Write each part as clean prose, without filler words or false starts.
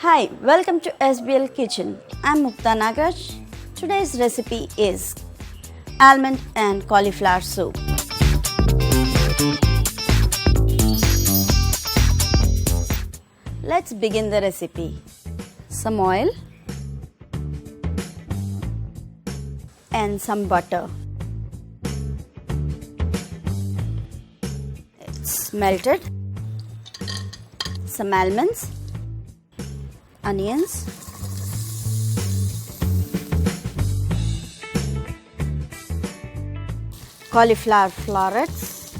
Hi, welcome to SBL Kitchen. I'm Mukta Nagaraj. Today's recipe is almond and cauliflower soup. Let's begin the recipe. Some oil and some butter. It's melted. Some almonds, onions, cauliflower florets,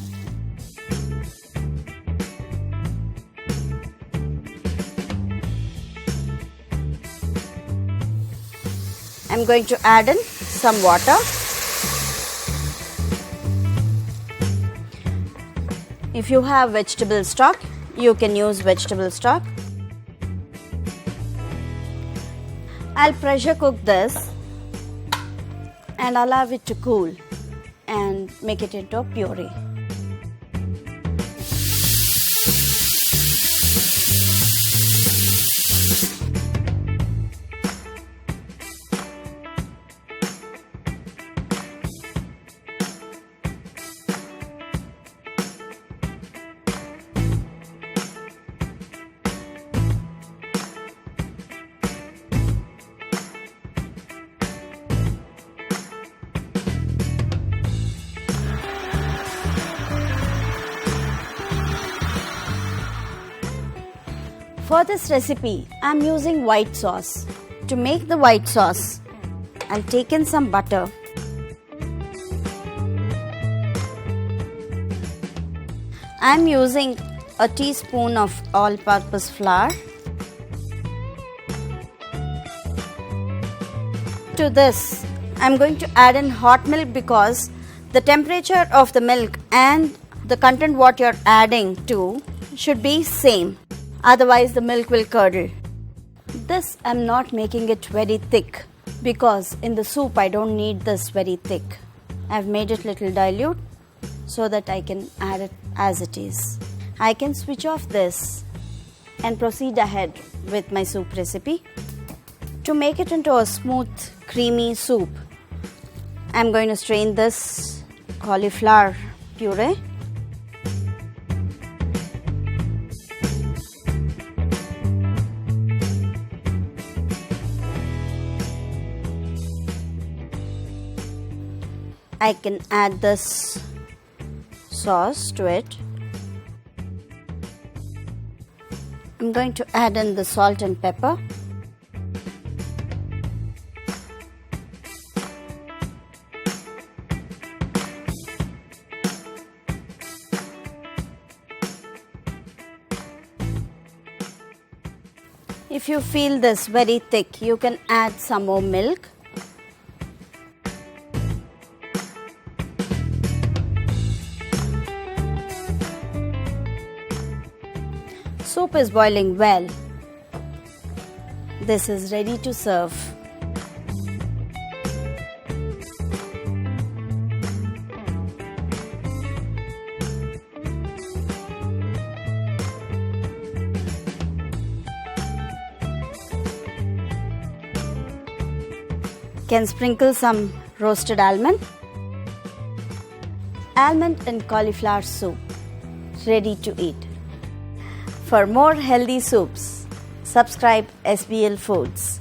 I'm going to add in some water. If you have vegetable stock, you can use vegetable stock. I'll pressure cook this and allow it to cool and make it into a puree. For this recipe, I am using white sauce. To make the white sauce, I'll take in some butter. I am using a teaspoon of all-purpose flour. To this, I am going to add in hot milk because the temperature of the milk and the content what you are adding to should be same. Otherwise the milk will curdle. This I'm not making it very thick because in the soup I don't need this very thick. I've made it little dilute so that I can add it as it is. I can switch off this and proceed ahead with my soup recipe. To make it into a smooth creamy soup, I'm going to strain this cauliflower puree. I can add this sauce to it. I'm going to add in the salt and pepper. If you feel this very thick, you can add some more milk. Soup is boiling well. This is ready to serve. Can sprinkle some roasted almond. Almond and cauliflower soup, ready to eat. For more healthy soups, subscribe SBL Foods.